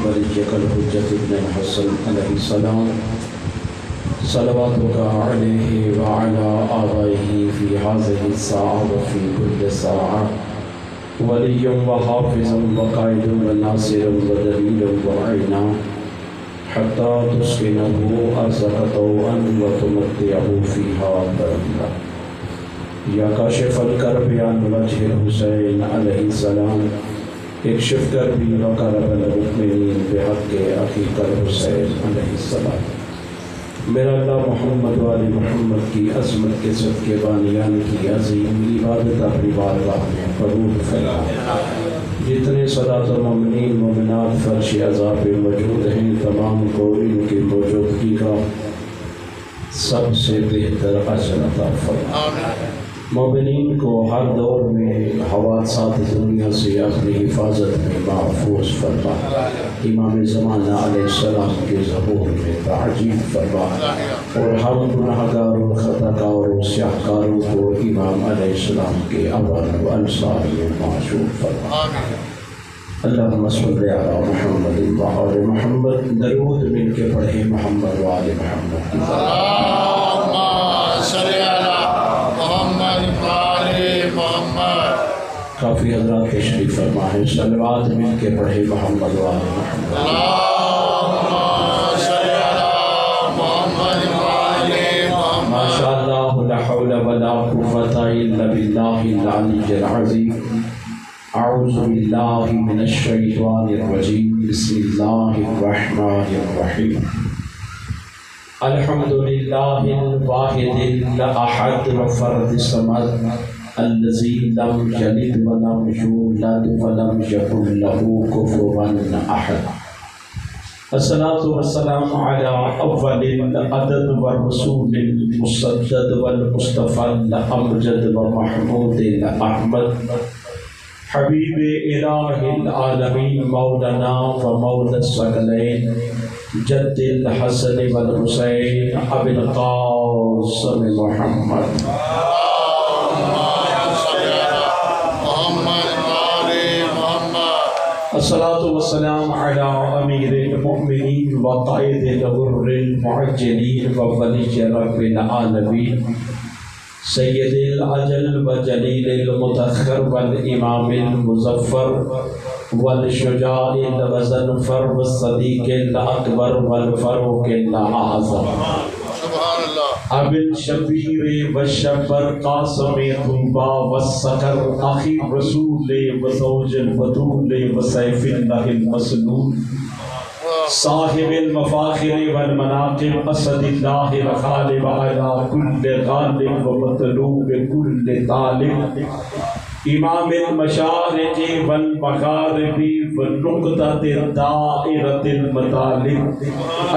وليك الحجة ابن الحسن عليه السلام صلواتك عليه وعلى آبائه في هذه الساعة وفي كل ساعة ولي وحافظ وقائد وناصر ودليل وعينا حتى تسكنه أرزك طوعا وتمتعه فيها بردا يا كاشف الكرب عن وجه الحسين عليه السلام اكشف كربي وكرب المؤمنين بحق أخيك الحسين عليه السلام میرا اللہ محمد و آل محمد کی عظمت کے صدقے بانیان کی عظیم عبادت اپنی بارگاہ میں قبول فرما۔ جتنے صلاۃ المؤمنین مومنات فرش عذاب موجود ہیں تمام کو ان کی موجودگی کا سب سے بہتر اجر عطا فرما۔ مومنین کو ہر دور میں حوادثات دنیا سے اپنی حفاظت میں محفوظ فرما۔ امام زمانہ علیہ السلام کے ظہور میں تعجیل فرما اور ہم گناہگاروں خطاکاروں سیاہکاروں کو امام علیہ السلام کے اوان و انصار میں معشوق فرما۔ اللہم صلی علی محمد و آل محمد، درود مل کے پڑھیں محمد و آل محمد کی اللہم صلی علی محمد و آل محمد۔ کافی حضرات تشریف فرما ہے، صلوات مل کے پڑھے محمد و آل محمد۔ اللہم صلی علی محمد و آل محمد۔ ماشاءاللہ لا حول ولا قوة الا باللہ العلی العظیم۔ اعوذ باللہ من الشیطان الرجیم، بسم اللہ الرحمن الرحیم۔ الحمدللہ الواحد الاحد وفرد الصمد الذي لم يلد ولم يولد ولم يكن له كفوا احد۔ الصلاة والسلام على اول العدد والرسول المسدد والمصطفى الامجد ومحمود الاحمد حبیب الہ العالمین مولانا ومولا الثقلین جد الحسن والحسین ابی القاسم محمد۔ الصلاة والسلام على امیر المؤمنین وقائد الغر المعجلین وولی رب العالمین سید العجل وجلیل المتاخر والامام المظفر والشجاع الغضنفر والصدیق الاکبر والفاروق الاعظم ابی الشبیر والشبر قاسم طوبى والسکر اخی رسول وزوج البتول وسیف اللہ المسلول صاحب المفاخر والمناقب اسد اللہ الغالب على كل غالب ومطلوب كل طالب امام المشارق والمغارب والنقطة الدائرة المطالب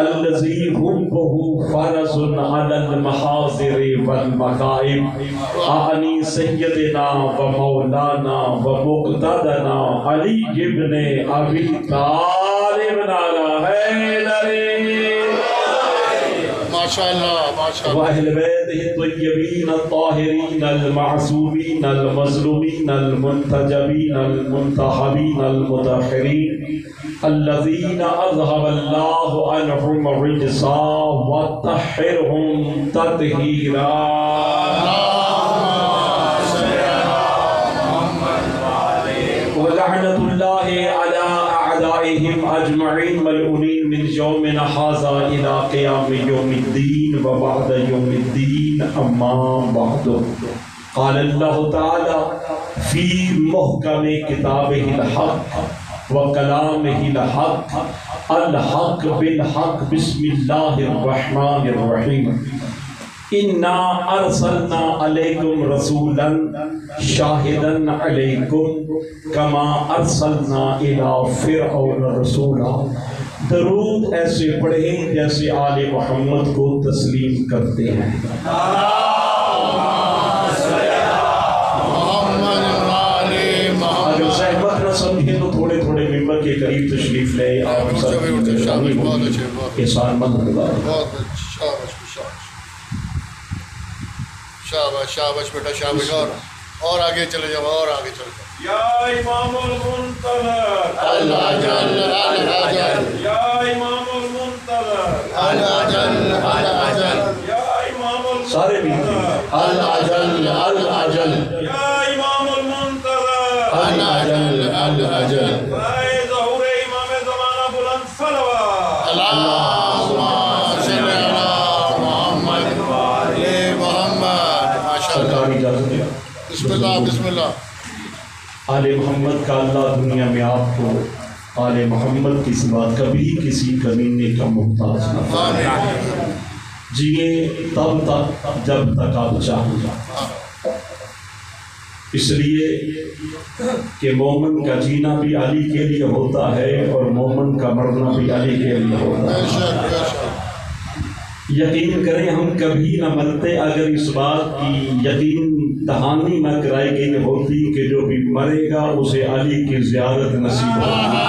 الذي حبه فرض على المحاضر والمغائب اعنی سیدنا ومولانا ومقتدنا علی ابن ابی طالب نعرہ وأهل بيته الطيبين الطاهرين المعصومين المظلومين المنتجبين المنتخبين المطهرين الذين أذهب الله عنهم الرجس وطهرهم تطهيرا ولعنة الله على أعدائهم أجمعين ملعونين من يومنا هذا إلى قيام يوم الدين وبعد يوم الدين أما بعد قال الله تعالى في محكم كتابه الحق وكلامه الحق الحق بالحق بسم الله الرحمن الرحيم انا ارسلنا علیکم رسولا شاہدا علیکم کما ارسلنا الی فرعون رسولا۔ درود ایسے پڑھیں جیسے آل محمد کو تسلیم کرتے ہیں۔ اگر زحمت نہ سمجھیں تو تھوڑے تھوڑے ممبر کے قریب تشریف لیں، آپ سب احسان مند ہوگا۔ شاباش شاباش بیٹا شاباش، اور آگے چلے جاؤ، اور آگے چلے جاؤ۔ یا امام المنتظر اللہ جل اجل یا امام المنتظر الاجل الاجل اے ظہور امام زمانہ بلند صلوات اللہم صل علی محمد وآل محمد ماشاءاللہ سرکار اجازت دیا. بسم اللہ بسم اللہ آل محمد کا اللہ دنیا میں آپ کو آل محمد کی سوا کبھی کسی کمینے کا محتاج نہ فرمائے. آمین جیے تب تک جب تک آپ چاہیں. اس لیے کہ مومن کا جینا بھی علی کے لیے ہوتا ہے اور مومن کا مرنا بھی علی کے لیے ہوتا بے ہے. شک بے شک یقین کریں ہم کبھی نہ مرتے اگر اس بات کی یقین دہانی نہ کرائی گئی ہوتی کہ جو بھی مرے گا اسے علی کی زیارت نصیب ہوگی.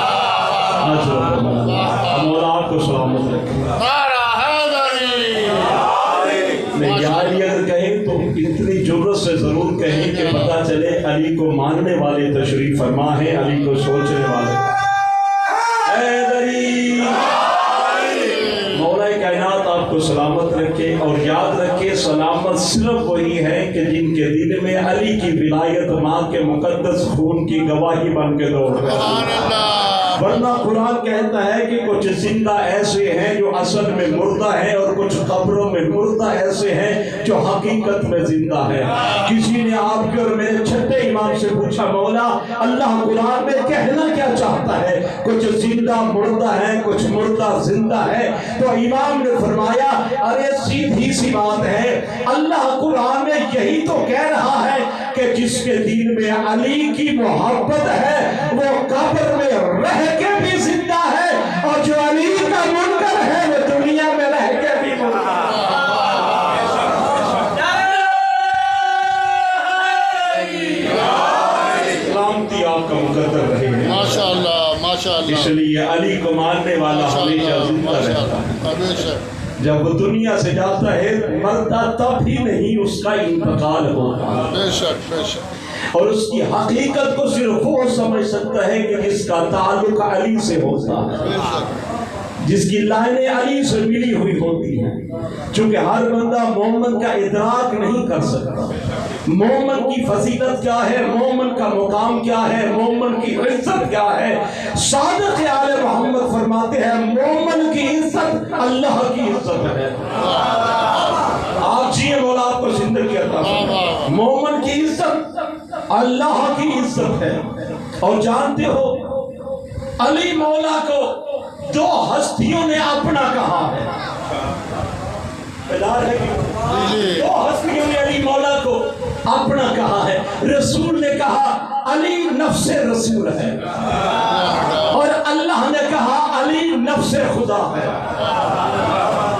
مولا آپ کو سلامت رکھے. نعرہ حیدری یا علی اگر کہیں تو اتنی جرت سے ضرور کہیں کہ پتہ چلے علی کو ماننے والے تشریف فرما ہے، علی کو سوچنے والے. حیدری مولا کائنات آپ کو سلامت رکھے اور یاد رکھے سلامت صرف وہی ہے کہ جن کے دل میں علی کی ولایت ماں کے مقدس خون کی گواہی بن کے دوڑ رہے سبحان اللہ ورنہ قرآن کہتا ہے کہ کچھ زندہ ایسے ہیں جو اصل میں مردہ ہیں اور کچھ قبروں میں مردہ ایسے ہیں جو حقیقت میں زندہ ہیں. کسی نے آپ کے اور میرے چھٹے امام سے پوچھا مولا اللہ قرآن میں کہنا کیا چاہتا ہے؟ کچھ زندہ مردہ ہیں کچھ مردہ زندہ ہے. تو امام نے فرمایا ارے سیدھی سی بات ہے، اللہ قرآن میں یہی تو کہہ رہا ہے کہ جس کے دل میں علی کی محبت ہے وہ قبر میں رہ کے بھی زندہ ہے اور جو علی کا منکر ہے وہ دنیا میں رہ کے بھی منکر ہے. سلامتی آپ کا مقدر رہے ہیں. ماشاءاللہ ماشاءاللہ اس لیے علی کو ماننے والا ہمیشہ زندہ رہتا ہے. بے شک جب وہ دنیا سے جاتا ہے مرتا تب ہی نہیں اس کا انتقال ہوتا ہے. بے شک بے شک اور اس کی حقیقت کو صرف وہ سمجھ سکتا ہے کہ جس کا تعلق علی سے ہوتا ہے، بے شک جس کی لائنیں علی سے ملی ہوئی ہوتی ہیں. چونکہ ہر بندہ مومن کا ادراک نہیں کر سکتا مومن کی فضیلت کیا ہے، مومن کا مقام کیا ہے، مومن کی عزت کیا ہے. صادق آل محمد فرماتے ہیں مومن کی عزت اللہ کی عزت ہے. آپ جیے مولا آپ کو زندگی عطا فرمائے. مومن کی عزت اللہ کی عزت ہے. اور جانتے ہو علی مولا کو دو ہستیوں نے اپنا کہا ہے. بیدار ہے کہ دو ہستیوں نے علی مولا کو اپنا کہا ہے. رسول نے کہا علی نفس رسول ہے اور اللہ نے کہا علی نفس خدا ہے.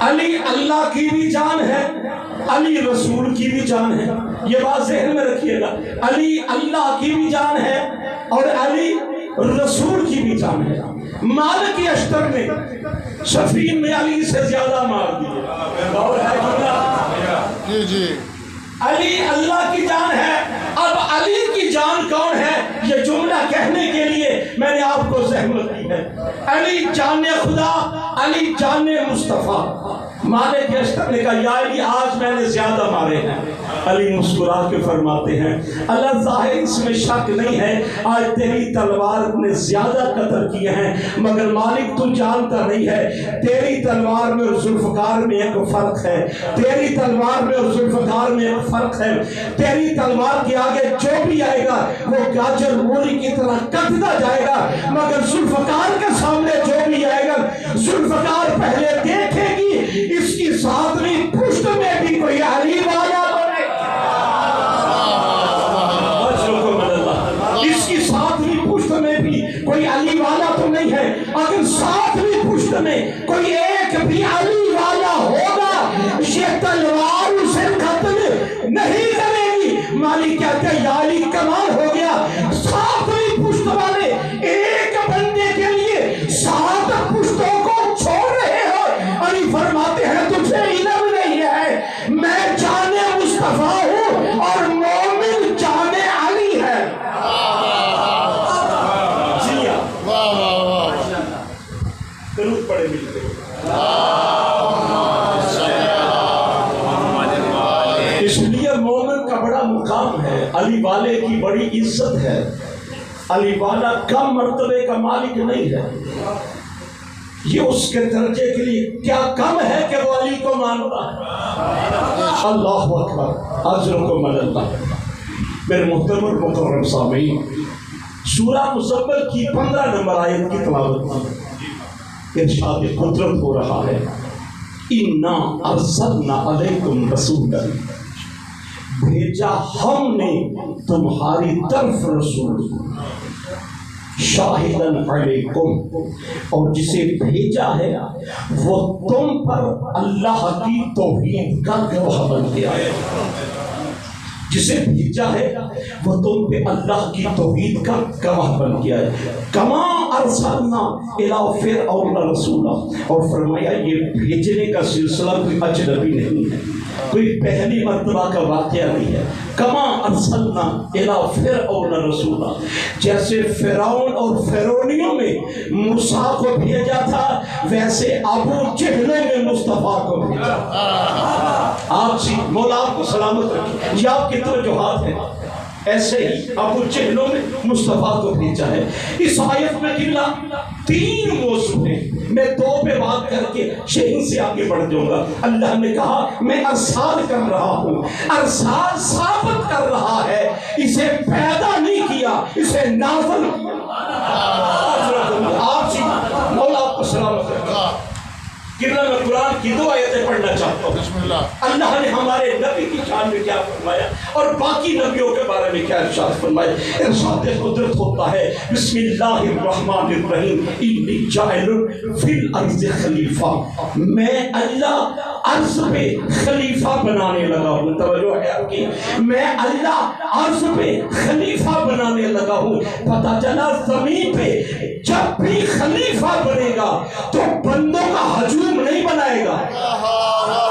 علی اللہ کی بھی جان ہے، علی رسول کی بھی جان ہے. یہ بات ذہن میں رکھیے گا. علی اللہ کی بھی جان ہے اور علی رسول کی بھی جان ہے. مالک اشتر نے صفین میں علی سے زیادہ مار دیے. غور ہے جی جی علی اللہ کی جان ہے. اب علی کی جان کون ہے یہ جملہ کہنے کے لیے میں نے آپ کو زحمت دی ہے. علی جان خدا، علی جان مصطفیٰ. مالک اشتر نے کہا یا علی آج میں نے زیادہ مارے ہیں. علی مسکرا کے فرماتے ہیں اللہ ظاہر اس میں شک نہیں ہے آج تیری تلوار نے زیادہ قتل کیے ہیں، مگر مالک تو جانتا نہیں ہے تیری تلوار میں اور ذوالفقار میں ایک فرق ہے. تیری تلوار میں اور ذوالفقار میں ایک فرق ہے. تیری تلوار کے آگے جو بھی آئے گا وہ گاجر مولی کی طرح کٹتا جائے گا، مگر ذوالفقار کے سامنے جو بھی آئے گا ذوالفقار پہلے دیکھے گی اس کی ساتویں پشت میں بھی کوئی علی والا بنے. اس کی ساتویں پشت میں بھی کوئی علی والا تو نہیں ہے. اگر ساتویں پشت میں کوئی ایک بھی علی والا ہوگا یہ تلوار اسے ختم نہیں کرے گی. مالک کہتے ہیں یا علی کمال ہو گیا، ساتویں پشت والے ایک بندے کے لیے 7 پشتوں کو چھوڑ رہے ہو. علی فرماتے ہیں تجھے علم نہیں ہے میں جان مصطفیٰ ہوں اور مومن جان علی ہے. جی واہ واہ واہ درود پڑے ملتے اس لیے مومن کا بڑا مقام ہے. والے کی بڑی عزت ہے، علی والا کم مرتبے کا مالک نہیں ہے، یہ اس کے درجے کے لیے کیا کم ہے کہ وہ علی کو مانتا ہے۔ اللہ اکبر، اجرکم اللہ۔ میرے محترم اور مکرم سامعین، سورہ مزمل کی 15 نمبر آیت کی تلاوت کی، ارشاد قدرت ہو رہا ہے، اِنَّا أَرْسَلْنَا عَلَيْكُمْ رَسُولًا، بھیجا ہم نے تمہاری طرف رسول، شاہداً علیکم، اور جسے بھیجا ہے وہ تم پر اللہ کی توحید کا گواہ بن گیا ہے، جسے بھیجا ہے وہ تم پہ اللہ کی توحید کا گواہ بن گیا ہے۔ کما ارسلنا الی فرعون رسولا، اور فرمایا یہ بھیجنے کا سلسلہ کوئی اجنبی نہیں ہے، کوئی پہلی مرتبہ کا واقعہ نہیں ہے۔ کما ارسلنا الی فرعون رسولا، جیسے فرعون اور فرعونیوں میں موسیٰ کو بھیجا تھا، ویسے ابو جہلوں میں مصطفیٰ کو بھیجا۔ آپ سی مولا آپ کو سلامت رکھے، یہ آپ کی توجہات ہیں، ایسے ہی ابو جہلوں میں مصطفیٰ کو بھیجا ہے۔ اس آیت میں قبلہ 3 موضوع ہیں، میں 2 پہ بات کر کے شہین سے آگے بڑھ جاؤں گا۔ اللہ نے کہا میں ارسال کر رہا ہوں، ارسال ثابت کر رہا ہے، اسے پیدا نہیں کیا، اسے نازل کیا۔ آپ جی مولا آپ کو سلامت رکھے۔ قبلہ میں قرآن کی 2 آیتیں پڑھنا چاہتا ہوں۔ بسم اللہ۔ اللہ نے ہمارے نبی کی شان میں کیا فرمایا اور باقی نبیوں کے بارے میں کیا ارشاد فرمایا۔ ارشاد قدرت ہوتا ہے، بسم اللہ الرحمن الرحیم، انی جاعل فی الارض خلیفہ، میں اللہ عرض پہ خلیفہ بنانے لگا ہوں۔ توجہ ہے آپ کی، میں اللہ عرض پہ خلیفہ بنانے لگا ہوں۔ پتہ چلا زمین پہ جب بھی خلیفہ بنے گا تو بندوں کا ہجوم نہیں بنائے گا۔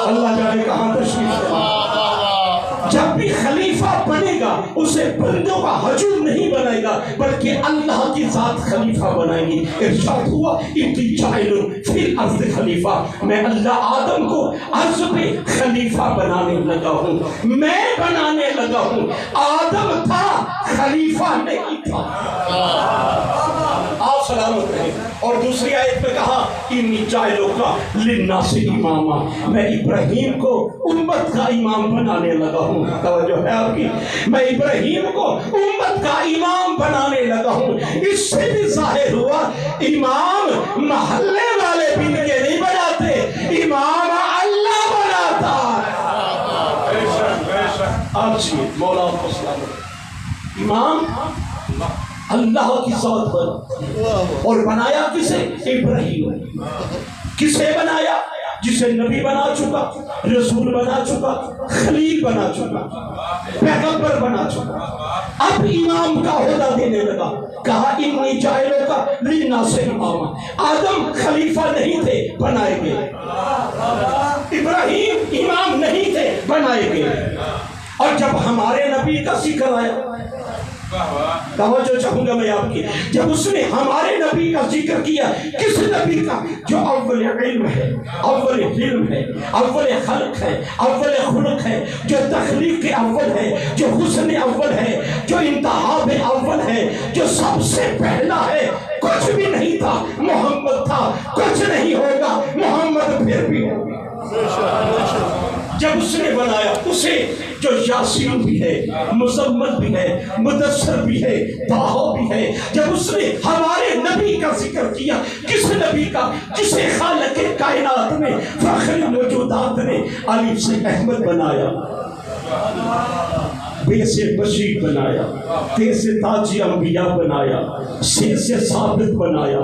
اللہ جانے کہاں تشریف ہے، جب بھی خلیفہ بنے گا اسے بندوں کا ہجوم نہیں بنائے گا، بلکہ اللہ کی ذات خلیفہ بنائے گی۔ ارشاد ہوا انی جاعل فی الارض خلیفہ، میں اللہ آدم کو عرض پہ خلیفہ بنانے لگا ہوں، میں بنانے لگا ہوں۔ آدم تھا، خلیفہ نہیں تھا۔ آپ سلامت رہیں۔ اور دوسری آیت میں کہا انی جاعلک للناس اماما، میں ابراہیم کو امت کا امام بنانے لگا ہوں۔ توجہ ہے آپ کی، میں ابراہیم کو امت کا امام بنانے لگا ہوں۔ اس سے بھی ظاہر ہوا امام محلے والے بن کے نہیں بناتے، امام اللہ بناتا ہے۔ آپ جی مولا کو سلامت۔ امام اللہ کی ذات بنا، اور بنایا کسے؟ ابراہیم۔ کسے بنایا؟ جسے نبی بنا چکا، رسول بنا چکا، خلیل بنا چکا، پیغمبر بنا چکا، اب امام کا عہدہ دینے لگا۔ کہا انی جاعلک للناس اماما، آدم خلیفہ نہیں تھے، بنائے گئے۔ ابراہیم امام نہیں تھے، بنائے گئے۔ اور جب ہمارے نبی کا ذکر آیا، توجہ چاہوں گا میں آپ کی، جب اس نے ہمارے نبی کا ذکر کیا، کس نبی کا؟ جو اول علم ہے، اول علم ہے، اول خلق ہے، اول خلق ہے، جو تخلیق کے اول ہے، جو حسن اول ہے، جو انتہاب اول ہے، جو سب سے پہلا ہے۔ کچھ بھی نہیں تھا، محمد تھا، کچھ نہیں ہوگا، محمد پھر بھی ہوگا۔ جب اس نے بنایا اسے، جو یاسین بھی ہے، مزمل بھی ہے، مدثر بھی ہے، طٰہٰ بھی ہے، جب اس نے ہمارے نبی کا ذکر کیا، کس نبی کا؟ جسے خالق کائنات نے، فخر موجودات نے الف سے احمد بنایا، بے سے بشیر بنایا، تے سے تاج انبیاء بنایا، سے ثابت بنایا،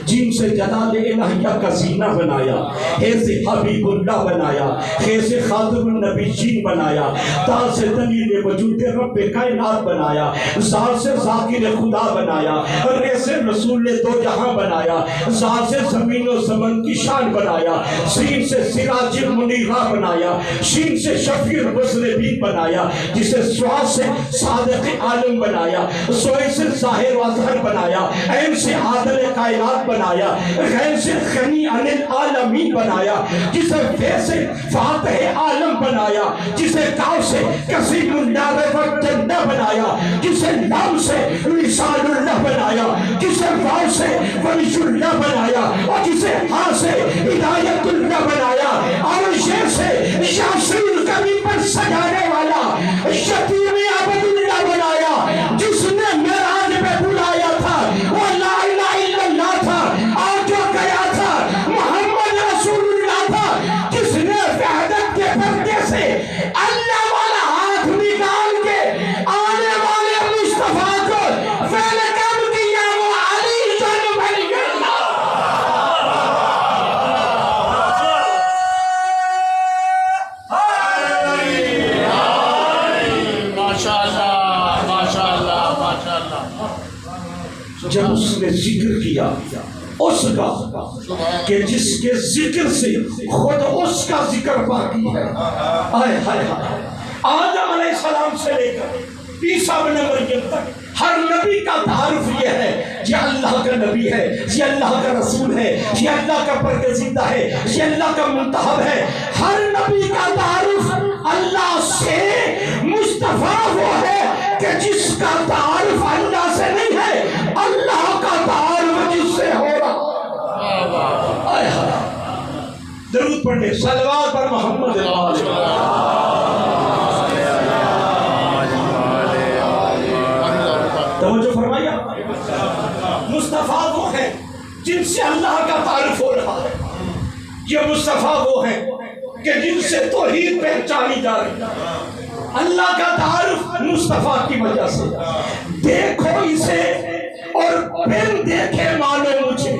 جیم سے جلال الہیہ کا زینہ بنایا، ہے سے حبیب اللہ بنایا، ہے سے خاتم النبیین بنایا، تا سے دلیل وجود رب کائنات بنایا، زال سے ذاکر خدا بنایا، رے سے رسول دو جہاں بنایا، زال سے زمین و زمن کی شان بنایا، سین سے سراج المنیرہ بنایا، شین سے شفیع الرسل بھی بنایا، جسے سواد سے صادق عالم بنایا، سوئے سے ظاہر و ظاہر بنایا، عین سے عادل کائنات بنایا، غین سے غنی عن العالمین بنایا، جسے فے سے فاتح عالم بنایا، جسے کاف سے کسیم النار و جنہ بنایا، جسے لام سے لسان اللہ بنایا، جسے واو سے ولیش اللہ بنایا، اور جسے ہاں سے ہدایت اللہ بنایا، اور یہ سے یاسین کبھی پر سجانے والا یتیم عبد اللہ بنایا، جس نے معراج پہ بلایا تھا وہ لا الہ الا اللہ تھا، اور جو گیا تھا محمد رسول اللہ تھا، جس نے وحدت کے پردے سے اللہ والا ہاتھ نکال کے آنے والے مصطفیٰ کو ویلکم کیا، وہ علی جن ولی اللہ۔ ماشاءاللہ ماشاءاللہ ماشاءاللہ۔ جب اس نے ذکر کیا اس کا کہ جس کے ذکر سے خود اس کا ذکر باقی ہے، آئے ہائے ہائے، آدم علیہ السلام سے لے کر عیسیٰ بن مریم تک ہر نبی کا تعارف یہ ہے، یہ اللہ کا نبی ہے، یہ اللہ کا رسول ہے، یہ اللہ کا برگزیدہ ہے، یہ اللہ کا منتخب ہے۔ ہر نبی کا تعارف اللہ سے، مصطفیٰ وہ ہے کہ جس کا تعارف اللہ سے نہیں ہے، اللہ کا تعارف جس سے ہو رہا۔ آئے ہائے، درود پڑھیں، صلوات پر محمد توجہ فرمائیے۔ مصطفیٰ وہ ہیں جن سے اللہ کا تعارف ہو رہا ہے، یہ مصطفیٰ وہ ہیں کہ جن سے توحید پہچانی جا رہی ہے، اللہ کا تعارف مصطفیٰ کی وجہ سے۔ دیکھو اسے اور بن دیکھے مانو مجھے۔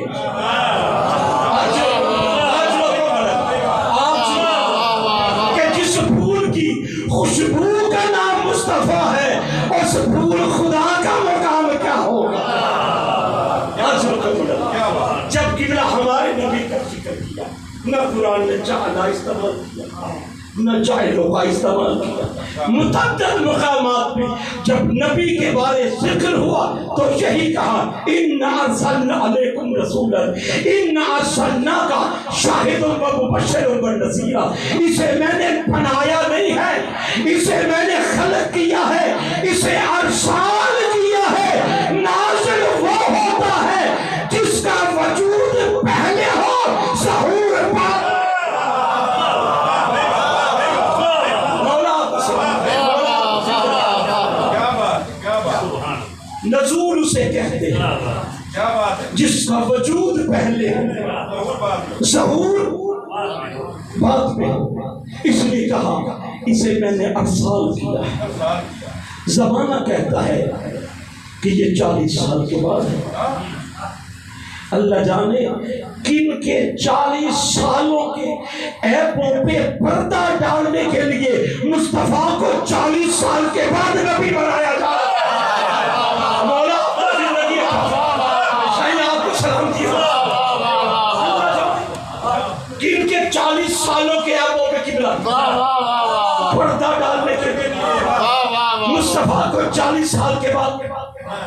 کہ جس پھول کی خوشبو کا نام مصطفیٰ ہے، اس پھول خدا کا مقام کیا ہوگا؟ جب قبلہ ہمارے نبی کا ذکر کیا، نہ قرآن نے جعلہ استعمال کیا، نہ جاہلوں کا استعمال کیا، متعدد مقامات میں جب نبی کے بارے ذکر ہوا تو یہی کہا، اِنَّا أَرْسَلْنَا عَلَيْكُمْ رَسُولًا اِنَّا أَرْسَلْنَاكَ شَاهِدًا وَمُبَشِّرًا وَنَذِيرًا۔ اسے میں نے بنایا نہیں ہے، اسے میں نے خلق کیا ہے، اسے ارسال کیا ہے۔ نازل وہ ہوتا ہے جس کا وجود پہلے ہو، ظہور بعد۔ نزول اسے کہتے ہیں جس کا وجود پہلے ظہور بعد میں۔ اس لیے کہا اسے میں نے ارسال کیا ہے۔ زمانہ کہتا ہے کہ یہ 40 سال کے بعد ہے۔ اللہ جانے کن کے 40 سالوں کے عیبوں پہ پردہ ڈالنے کے لیے مصطفیٰ کو 40 سال کے بعد نبی بنایا جا رہا ہے۔ کن کے 40 سالوں کے عیبوں پہ قبلہ پردہ ڈالنے کے لیے مصطفیٰ کو 40 سال کے بعد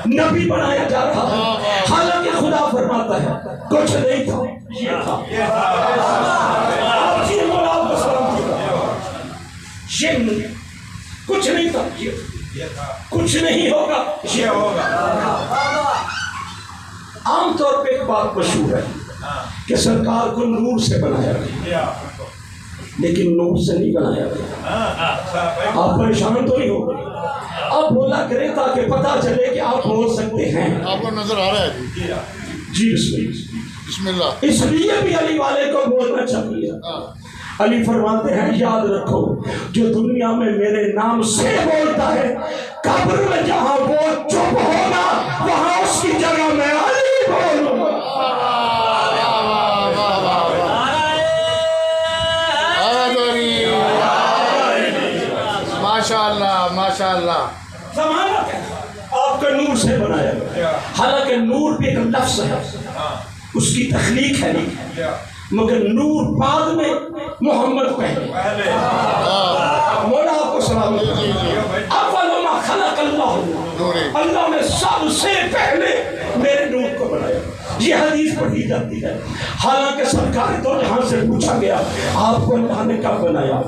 نبی بنایا جا رہا ہے۔ حالانکہ خدا فرماتا ہے کچھ نہیں تھا، یہ تھا۔ آپ مولا آپ کو سلام دیتا، یہ کچھ نہیں تھا، یہ کچھ نہیں ہوگا، یہ ہوگا۔ عام طور پہ ایک بات مشہور ہے کہ سرکار کو نور سے بنایا گیا، لیکن نور سے نہیں بنایا گیا۔ آپ پریشان تو نہیں ہو گئے؟ آپ بولا کریں تاکہ پتا چلے کہ آپ بول سکتے ہیں۔ آپ کو نظر آ رہا ہے؟ جی بسم اللہ۔ اس لیے بھی علی والے کو بولنا چاہیے۔ علی فرماتے ہیں یاد رکھو جو دنیا میں میرے نام سے بولتا ہے، قبر میں جہاں وہ چپ ہوگا وہاں اس کی جگہ میں علی بولوں گا۔ ماشاءاللہ ماشاءاللہ۔ زمانہ کہتا آپ کا نور سے بنایا گیا، حالانکہ نور بھی ایک لفظ ہے، اس کی تخلیق ہے نہیں، مگر نور بعد میں، محمد پہلے۔ مولا آپ کو سلام۔ اللہ، اللہ نے سب سے پہلے میرے نور کو بنایا. یہ حدیث پڑھی جاتی ہے. حالانکہ سرکار تو جہاں سے پوچھا گیا آپ کو اللہ نے کب بنایا؟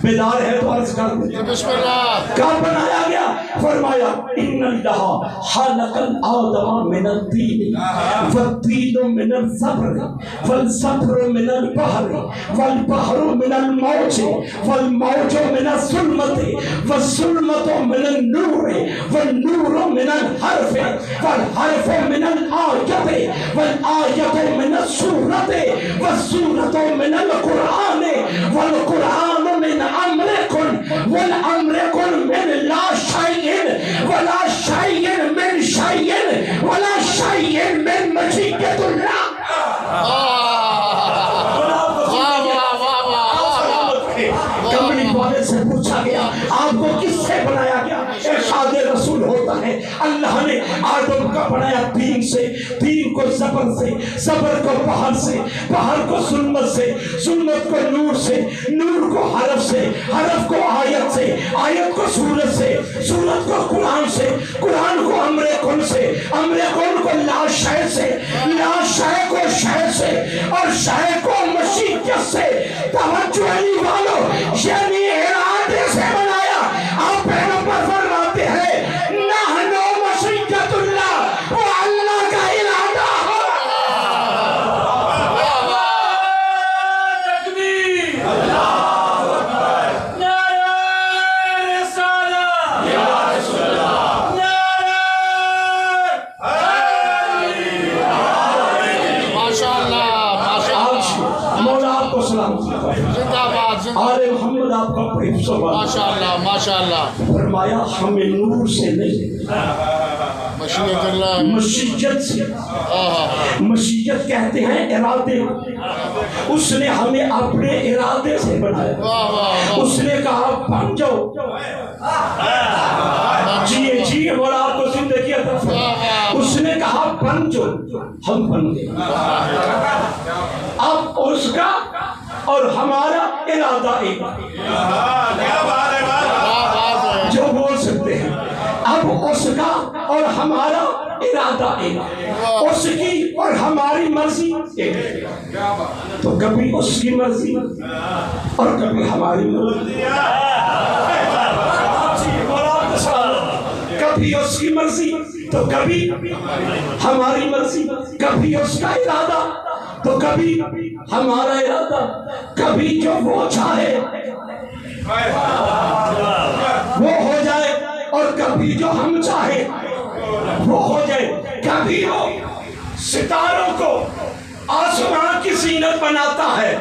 بیدار ہے تو عرض کر دیں بسم اللہ. کب بنایا گیا؟ فرمایا ان اللہ خلق الآدم من الطین والطین من الصبر والصبر من البحر والبحر من الموج والموج من الظلمت والظلمت من النور والنور من الحرف والحرف من الآیت والآیت من السورت والسورت من القرآن والقرآن من امرکن والامرکن من لا شیئن ولا شیئن من شیئن ولا شیئن من مشیت اللہ. کملی والے سے پوچھا گیا آپ کو کس سے بنایا گیا؟ ارشاد رسول ہوتا ہے اللہ نے آدم کا بنایا تین سے، تین کو زبر سے، زبر کو بحر سے، بحر کو ظلمت سے، ظلمت کو نور سے، نور کو حرف سے، حرف کو آیت سے، آیت کو سورت سے، سورت کو قرآن سے، قرآن کو امر کن سے، امر کن کو لا شے سے، لا شے کو شے سے، اور شے کو مشیت سے. توجہ علی والو، یعنی ارادے سے بنایا. آپ پیغمبر فرماتے ہیں نحن مشیت اللہ، وہ اللہ کا ارادہ ہو. تکبیر، اللہ اکبر، نعرہ رسالہ، یا رسول اللہ، نعرہ ماشاءاللہ ماشاءاللہ. مولا آپ کو سلامتی کرے. زندہ باد زندہ. آل محمد آپ کا حفظ و بات. ماشاءاللہ ماشاءاللہ. فرمایا ہمیں نور سے نہیں مشیت اللہ. مشیت سے. مشیت کہتے ہیں ارادے. اس نے ہمیں اپنے ارادے سے بنایا. واہ واہ. اس نے کہا بن جاؤ. جیے جیے مولا آپ کو زندگی عطا فرمائے. اس نے کہا بن جاؤ، ہم بن گئے. اب اس کا اور ہمارا ارادہ ایک کیا بات ہے، بات جو بول سکتے ہیں. اب اس کا اور ہمارا ارادہ ایک، اس کی اور ہماری مرضی ایک. تو کبھی اس کی مرضی اور کبھی ہماری مرضی، کبھی اس کی مرضی تو کبھی ہماری مرضی، کبھی اس کا ارادہ تو کبھی ہمارا ارادہ، کبھی جو وہ چاہے وہ ہو جائے اور کبھی جو ہم چاہے وہ ہو جائے. کبھی وہ ستاروں کو آسمان کی زینت بناتا ہے،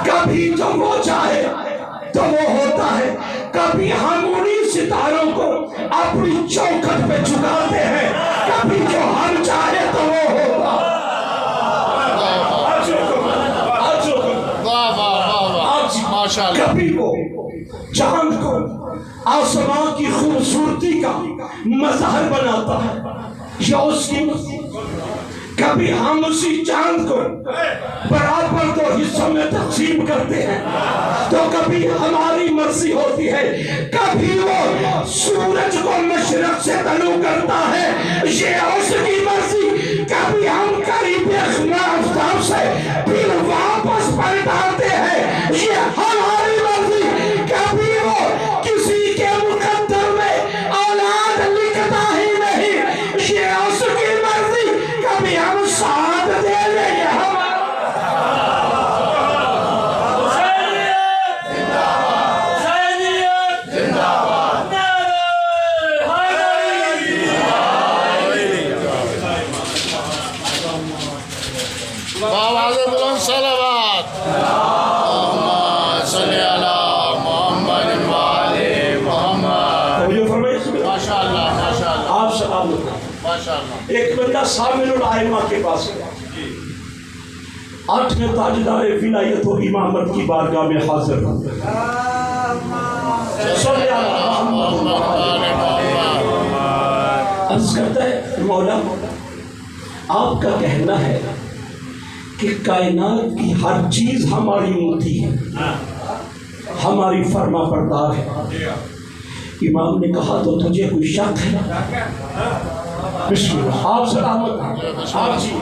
کبھی جو وہ چاہے تو وہ ہوتا ہے. کبھی ہم انہیں ستاروں کو اپنی چوکھٹ پہ جھکاتے ہیں، کبھی جو ہم چاہے تو وہ ہوتا. واہ واہ واہ. ماشاءاللہ. کبھی وہ چاند کو آسمان کی خوبصورتی کا مظہر بناتا ہے یا اس کی. کبھی ہم اسی چاند کو برابر دو حصوں میں تقسیم کرتے ہیں تو کبھی ہماری مرضی ہوتی ہے. کبھی وہ سورج کو مشرق سے طلوع کرتا ہے، یہ اس کی مرضی. کبھی ہم قریب آفتاب سے پھر واپس پلٹاتے ہیں، یہ ہماری مرضی. کبھی وہ کسی کے مقدر میں اولاد لکھتا ہی نہیں، یہ اس کی مرضی. کبھی ہم ساتھ دے لیں گے آواز بلند صلوات. اللہم صلی علی محمد وعلی محمد. ماشاءاللہ ماشاءاللہ آپ سلام. ماشاءاللہ. ایک بندہ سامن الائمہ کے پاس گیا، 8 تاجدار ولایت و امامت کی بارگاہ میں حاضر ہو. عرض کرتا ہے مولا آپ کا کہنا ہے کہ کائنات کی ہر چیز ہماری متی ہے، ہماری فرما بردار ہے، امام نے کہا تو تجھے کوئی شک ہے؟ بسم اللہ، آپ سلامت آپ جی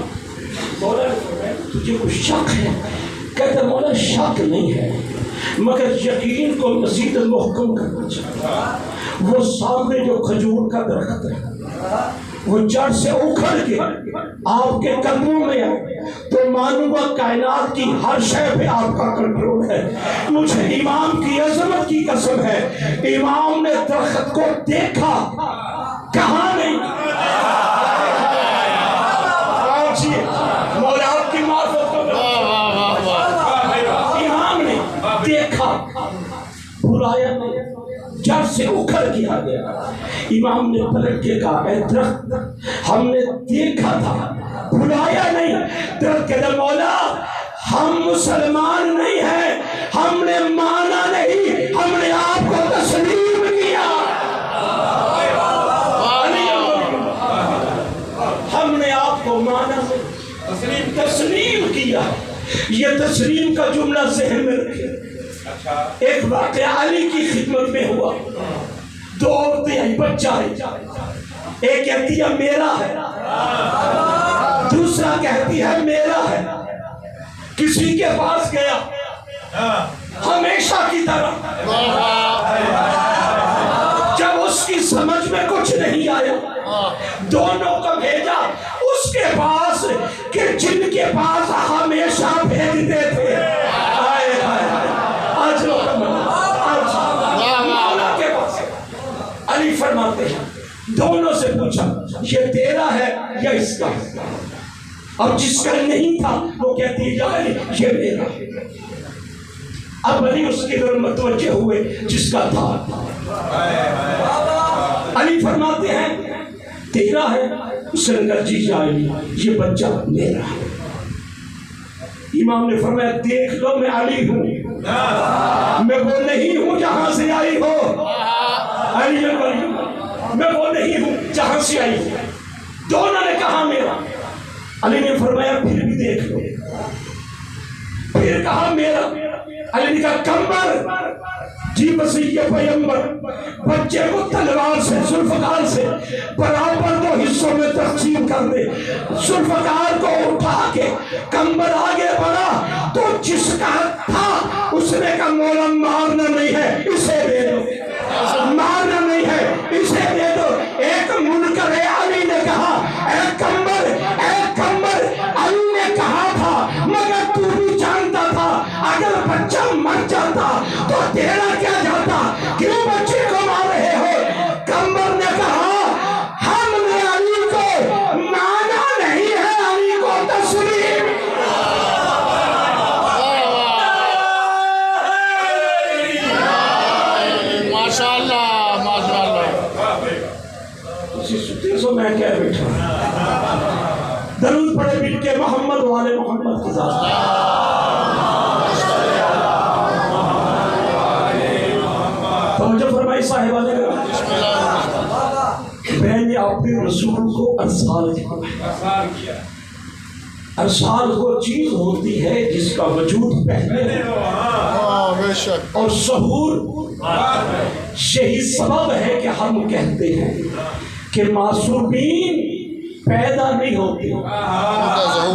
مولا تجھے کوئی شک ہے؟ کہتا مولا شک نہیں ہے، مگر یقین کو مزید محکم کرنا چاہیے۔ وہ سامنے جو کھجور کا درخت ہے وہ جڑ سے اکھڑ کے آپ کے قدموں میں آئے تو معلوم ہوا کائنات کی ہر شے پہ آپ کا کنٹرول ہے۔ مجھے امام کی عظمت کی قسم ہے، امام نے درخت کو دیکھا، کہاں نہیں۔ مولا آپ کی معرفت کو امام نے دیکھا، بلایا نہیں، جڑ سے اکھڑ کیا گیا۔ امام نے پلٹ کے کہا اے درخت ہم نے دیکھا تھا، بلایا نہیں۔ درخت کہتا مولا ہم مسلمان نہیں ہیں، ہم نے مانا نہیں، ہم نے آپ کو تسلیم کیا۔ ہم نے آپ کو مانا تسلیم کیا۔ یہ تسلیم کا جملہ ذہن میں رکھے۔ ایک واقعہ علی کی خدمت میں ہوا، دو عورتیں آئی، بچہ آئی، ایک کہتی ہے میرا ہے، دوسرا کہتی ہے میرا ہے۔ کسی کے پاس گیا ہمیشہ کی طرح، جب اس کی سمجھ میں کچھ نہیں آیا دونوں کو بھیجا اس کے پاس کہ جن کے پاس ہمیشہ بھیجتے تھے۔ علی فرماتے ہیں دونوں سے پوچھا یہ تیرا ہے یا اس کا؟ اب جس کا نہیں تھا وہ کہتی ہے علی یہ میرا۔ اب علی اس کی طرف متوجہ ہوئے جس کا تھا۔ علی فرماتے ہیں تیرا ہے؟ اس نے کہا جی علی یہ بچہ میرا ہے۔ امام نے فرمایا دیکھ لو میں علی ہوں، میں وہ نہیں ہوں جہاں سے آئی ہو، علی میں وہ نہیں ہوں جہاں سے آئی ہوں۔ دونوں نے کہا میرا۔ علی نے فرمایا پھر بھی دیکھ لو، پھر کہا میرا۔ علی نے کہا کمبر جی وصیہ پیغمبر بچے کو تلوار سے ذوالفقار سے برابر دو حصوں میں تقسیم کر دے۔ ذوالفقار کو اٹھا کے کمبر آگے بڑھا تو جس کا تھا اس نے کہا مولا مارنا نہیں ہے اسے دے دو، مارنا نہیں ہے اسے دے دو۔ ایک منکر علی نے کہا اے کمبر علی نے کہا تھا مگر تو بھی جانتا تھا اگر بچہ مر جاتا تو تیرا کیا جاتا، کیوں بچے کو مار رہے ہو؟ کمبر نے کہا ہم نے علی کو مانا نہیں ہے، علی کو تسلیم۔ ماشاءاللہ ماشاءاللہ۔ اسی ستے سے میں کہہ بیٹھا درود پڑھے مل کے محمد والے محمد کی ذات۔ توجہ فرمائی صاحبہ نے میں نے اپنے رسول کو ارسال کیا۔ ارسال وہ چیز ہوتی ہے جس کا وجود پہلے ہے اور ظہور یہی سبب ہے کہ ہم کہتے ہیں کہ معصومین پیدا نہیں ہوتے،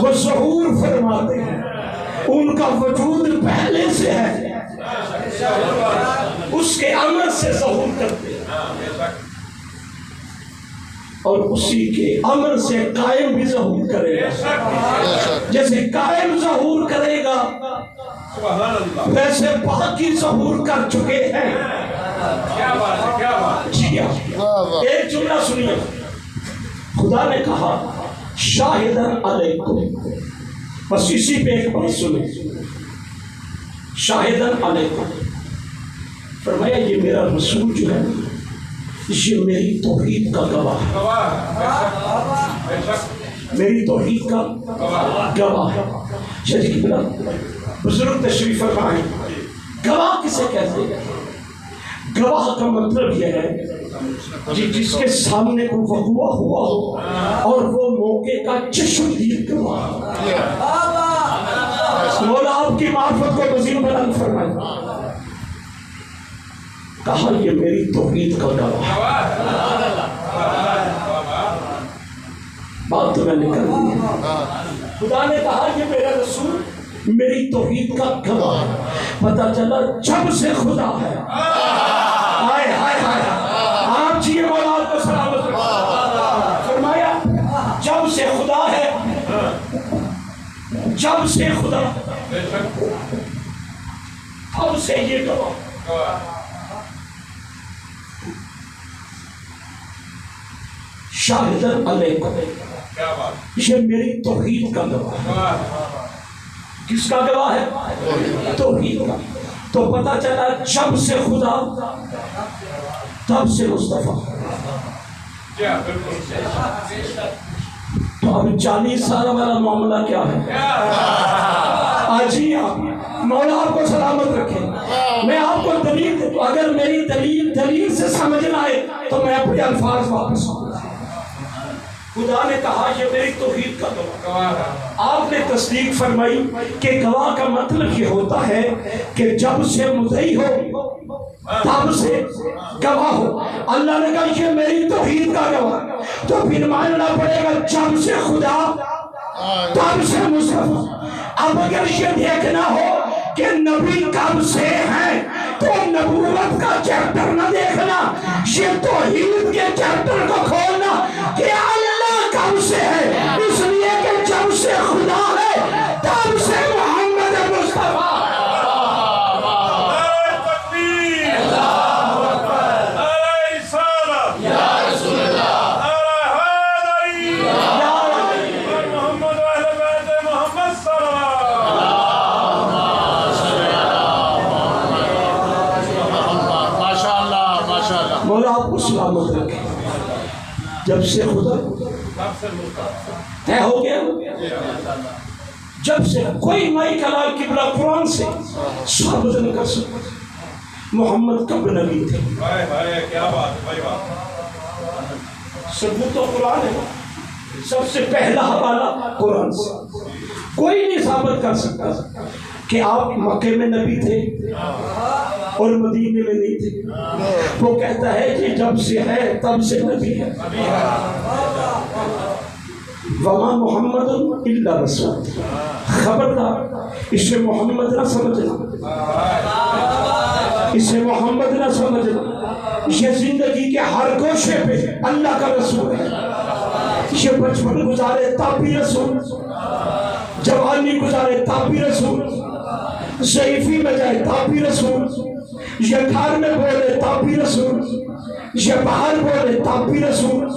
وہ ظہور فرماتے ہیں، ان کا وجود پہلے سے ہے، اس کے عمل سے ظہور کرتے ہیں اور اسی کے عمل سے قائم بھی ظہور کرے گا۔ جیسے قائم ظہور کرے گا ویسے باقی ظہور کر چکے ہیں۔ جی ایک جملہ سنیے، خدا نے کہا شاہدن علیکم، بس اسی پہ ایک بات سنیں، شاہدن علیکم، فرمایا یہ میرا رسول جو ہے یہ میری توحید کا گواہ ہے، میری توحید کا گواہ ہے۔ شریف بزرگ تشریف فرمائیں گواہ کسے کہتے ہیں؟ گواہ کا مطلب یہ ہے جس کے سامنے کوئی وقوع ہوا ہو اور وہ موقع کا چشمدید گواہ۔ مولا آپ کی معرفت کو مزید بلند فرمائے۔ کہا یہ میری توحید کا گواہ ہے۔ بات تو میں نے کر دی ہے۔ خدا نے کہا یہ میرا رسول میری توحید کا گواہ ہے۔ پتہ چلا جب سے خدا ہے، ہائے ہائے ہائے، آپ جی مولا کو سلامت رکھیں۔ فرمایا جب سے خدا ہے، جب سے خدا، اب سے یہ گواہ، شاہدن علیکم، یہ میری توحید کا گواہ۔ کس کا گواہ ہے؟ توحید کا۔ تو پتہ چلا جب سے خدا تب سے مصطفیٰ۔ تو اب 40 سال والا معاملہ کیا ہے؟ آج ہی آپ مولا آپ کو سلامت رکھے۔ میں آپ کو دلیل دے، اگر میری دلیل سے سمجھنا ہے تو میں اپنے الفاظ واپس آؤں۔ خدا نے کہا یہ میری توحید کا گواہ ہے۔ آپ نے تصدیق فرمائی کہ گواہ کا مطلب یہ ہوتا ہے کہ جب سے مدعی ہو تب سے گواہ ہو۔ اللہ نے کہا یہ میری توحید کا گواہ، تو پھر ماننا پڑے گا جب سے خدا تب سے مصطفیٰ۔ اب اگر یہ دیکھنا ہو کہ نبی کب سے ہیں تو نبوت کا چیپٹر نہ دیکھنا، یہ توحید کے چیپٹر کو کھولنا کہ اللہ کب سے ہے، اس لیے کہ جب سے خدا ہے تب سے محمد مصطفیٰ۔ مولا آپ کو سلامت رکھے۔ جب سے خدا طے ہو گیا، جب سے کوئی نئی کلام قبلہ قرآن سے ثابت نہیں کر سکتا محمد کب نبی تھے۔ ثبوت تو قرآن ہے، سب سے پہلا حوالہ قرآن سے۔ کوئی نہیں ثابت کر سکتا کہ آپ مکے میں نبی تھے اور مدینے میں نہیں تھے۔ وہ کہتا ہے کہ جب سے ہے تب سے نبی ہے۔ وما محمد الا رسول، خبردار اسے محمد نہ سمجھنا، اسے محمد نہ سمجھنا۔ یہ زندگی کے ہر گوشے پہ اللہ کا رسول ہے۔ یہ بچپن گزارے تب بھی رسول، جوانی گزارے تب بھی رسول، ضعیفی میں جائے تب بھی رسول، یہ گھر میں بولے تب بھی رسول، یہ باہر بولے تب بھی رسول،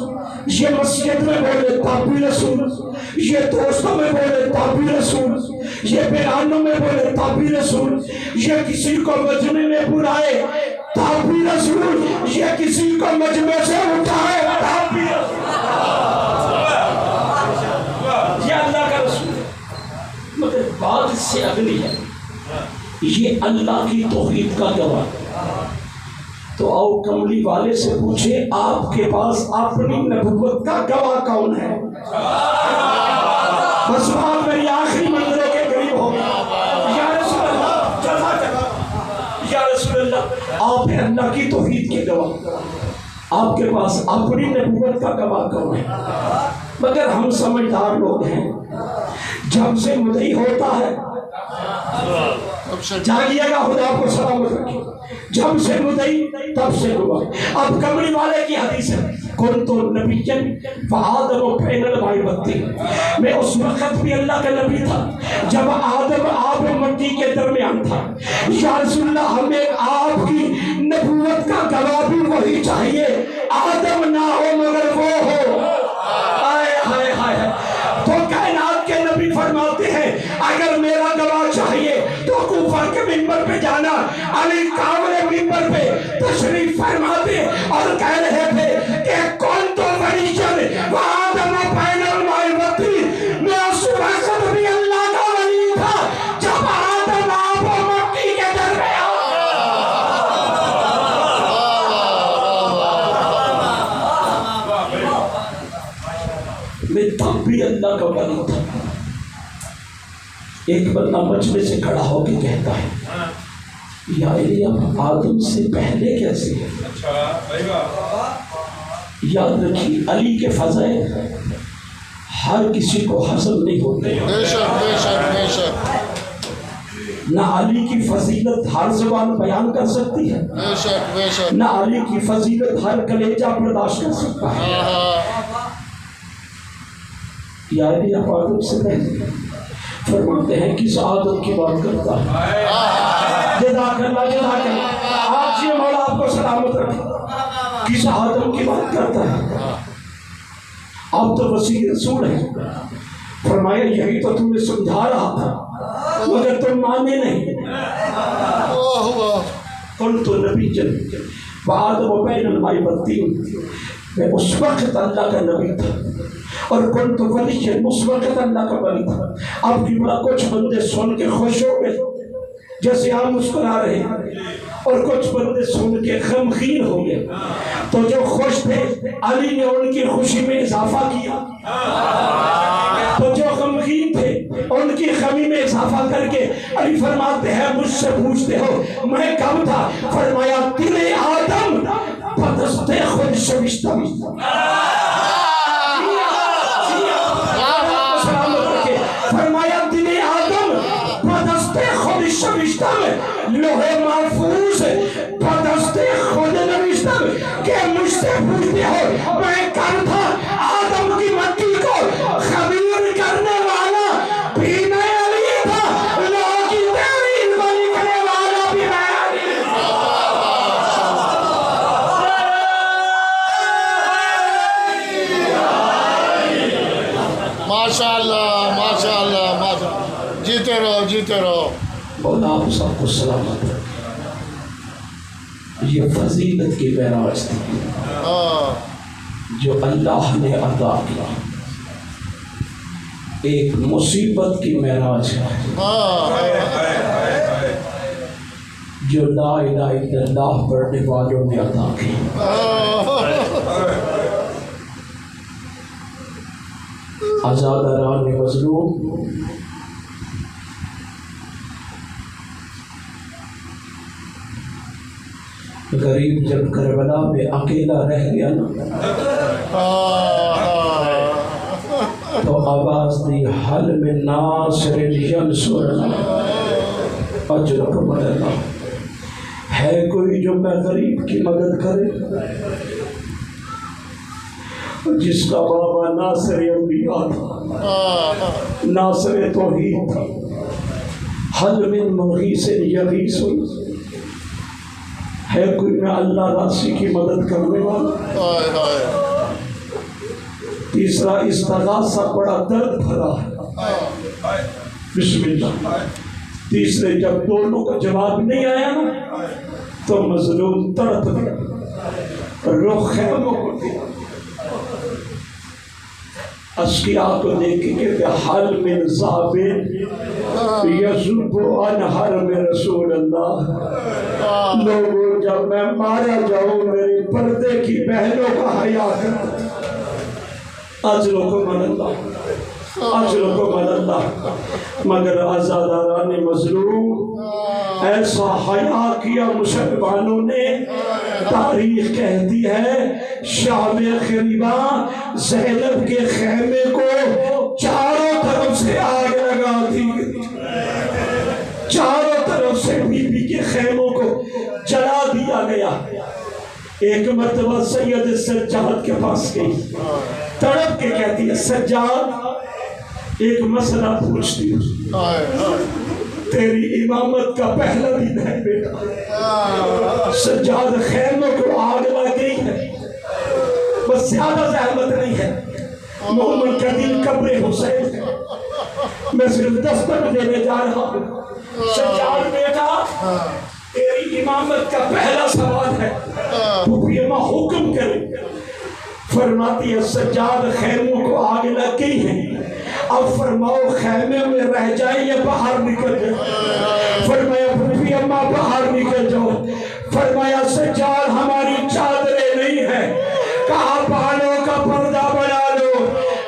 یہ مسجد میں بولے تب بھی رسول، یہ دوستوں میں بولے تب بھی رسول، یہ بیانوں میں بولے تب بھی رسول، یہ کسی کو مجمع میں برائے تب بھی رسول، یہ کسی کو مجمع سے اٹھائے تب بھی رسول۔ یہ اللہ کا رسول ہے، مگر بات اس سے اگلی ہے، یہ اللہ کی توحید کا گواہ۔ تو آؤ کملی والے سے پوچھے آپ کے پاس اپنی نبوت کا گواہ کون ہے؟ بس بات میری آخری منظروں کے قریب ہو گئی۔ یا رسول اللہ، جزا جزا، یا رسول اللہ آپ ہیں اللہ کی توحید کے گواہ، آپ کے پاس اپنی نبوت کا گواہ کون ہے؟ مگر ہم سمجھدار لوگ ہیں، جب سے مدعی ہوتا ہے، جاگیے گا خدا کو سلامت رکھے، جب سے مدعی تب سے گواہ۔ اب کملی والے کی حدیث ہے، کنت نبیا وآدم بین الغیبتین، میں اس وقت بھی اللہ کا نبی تھا جب آدم آب و مٹی کے درمیان تھا۔ یا رسول اللہ ہمیں آپ کی نبوت کا گواہ بھی وہی چاہیے، آدم نہ ہو مگر وہ ہو۔ آئے ہائے ہائے، تو کائنات کے نبی فرماتے ہیں اگر میرا گواہ چاہیے تو کوفہ کے منبر پہ جانا۔ علی کامل منبر پہ تشریف فرماتے اور کہہ رہے تھے کہ کون تو ولیجن وآدم بین الغیبتین، میں اس وقت بھی اللہ کا ولی تھا جب آدم آب و مٹی کے درمیان۔ میں تب بھی اللہ کا ولی تھا۔ ایک بندہ مجمع سے کھڑا ہو کے کہتا ہے یا الہی آدم سے پہلے کیسے ہے؟ اچھا صحیح بات. یاد رکھیے علی کے فضائل ہر کسی کو حاصل نہیں ہوتے. بے شک بے شک بے شک نہ علی کی فضیلت ہر زبان بیان کر سکتی ہے، بے شک بے شک. نہ علی کی فضیلت ہر کلیجہ برداشت کر سکتا ہے. یا علی آپ آدم سے پہلے فرماتے ہیں کس آدم کی بات کرتا ہے؟ جزاک اللہ جزاک اللہ. آپ سے مولا آپ کو سلامت رکھے. کس آدم کی بات کرتا ہے؟ آپ تو وسیع رسول ہیں. فرمایا یہی تو تمہیں سمجھا رہا تھا مگر تم مانے نہیں. قلت نبی جن وآدم بین الماء والطین، میں اس وقت اللہ کا نبی تھا اور قلت ولی اس وقت اللہ کا ولی تھا. اب کی بڑا کچھ بندے سن کے خوش ہو گئے جیسے آپ مسکرا رہے ہیں، اور کچھ بندے سن کے غمگین ہو گئے. تو جو خوش تھے علی نے ان کی خوشی میں اضافہ کیا، تو جو غمگین تھے ان کی غمی میں اضافہ کر کے علی فرماتے ہیں مجھ سے پوچھتے ہو میں کب تھا؟ فرمایا دل آدم بدست خود شوشتم. فرمایا دل آدم بدست خود شوشتم، لوح محفوظ بدست خود نوشتم. کہ مجھ سے پوچھتے ہو میں کب تھا؟ آدم کی مٹی کو خبیر کرنے والا بھی میں علی تھا، لوگوں کی تحریر کو لکھنے والا بھی میں علی تھا. ماشاء اللہ ماشاء اللہ ماشاء اللہ. جیتے رہو جیتے رہو. مولا آپ سب کو سلامت رکھے. یہ فضیلت کی معراج تھی جو اللہ نے عطا کیا. ایک مصیبت کی معراج ہے جو لا الہ الا اللہ پڑھنے والوں نے عطا کی. آزاداران مظلوم غریب جب کربلا میں اکیلا رہ گیا نا تو آواز دی حل میں ناصر ینصرنا اجرکم اللہ. ہے کوئی جو میں غریب کی مدد کرے؟ جس کا بابا ناصر انبیاء تھا، ناصر توحید تھا. حل من مغیث یغیث، ہے کوئی میں اللہ راسی کی مدد کرنے والا؟ تیسرا استغاثہ بڑا درد بھرا ہے. بسم اللہ. تیسرے جب دونوں کا جواب نہیں آیا نا تو مظلوم تڑپ گیا، رخ خیموں کو دیا. اشکیاء کو دیکھ کے کہتے حل من ذابن یذب عن حرم رسول اللہ. لوگوں جب میں مارا جاؤں میری پردے کی بہنوں کا حیا کرتا. اجرکم اللہ، اجرکم اللہ. مگر آزاداران مظلوم ایسا حیا کیا مسلمانوں نے، تاریخ کہتی ہے شام خریباں زینب کے خیمے کو چاروں طرف سے آگ لگا دی گئی. چاروں طرف سے بی بی کے خیموں کو جلا دیا گیا. ایک مرتبہ سید سجاد کے پاس گئی، تڑپ کے کہتی ہے سجاد ایک مسئلہ پوچھتی ہوں، تیری امامت کا پہلا دن ہے بیٹا. سجاد خیموں کو آگ لگ گئی ہے، بس زیادہ زحمت نہیں ہے. محمد کا دل قبر حسین ہے، میں صرف دستک دینے جا رہا ہوں. سجاد بیٹا تیری امامت کا پہلا سوال ہے، پھوپھی حکم کرے. فرماتی ہے سجاد خیموں کو آگ لگ گئی ہے، اب فرماؤ خیمے میں رہ جائے یا باہر نکل جائے؟ فرمایا پھوپھی اماں باہر نکل جاؤ. فرمایا سجاد ہماری چادریں نہیں ہیں. کہا بالوں کا پردہ بنا لو.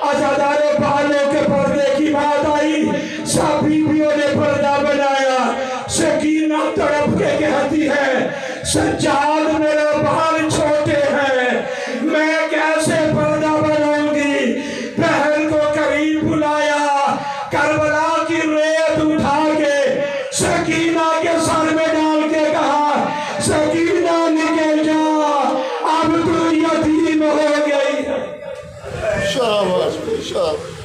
عزاداروں بالوں کے پردے کی بات آئی، سب بیویوں نے پردہ بنایا. سکینہ تڑپ کے سجاد میرے بال چھوٹے ہیں، میں کیسے پردہ بناؤں گی؟ بہن کو قریب بلایا، کربلا کی ریت اٹھا کے سکینہ کے سر میں ڈال کے کہا سکینہ نکل جا، اب تو یتیم ہو گئی ہے۔ شاباش شاباش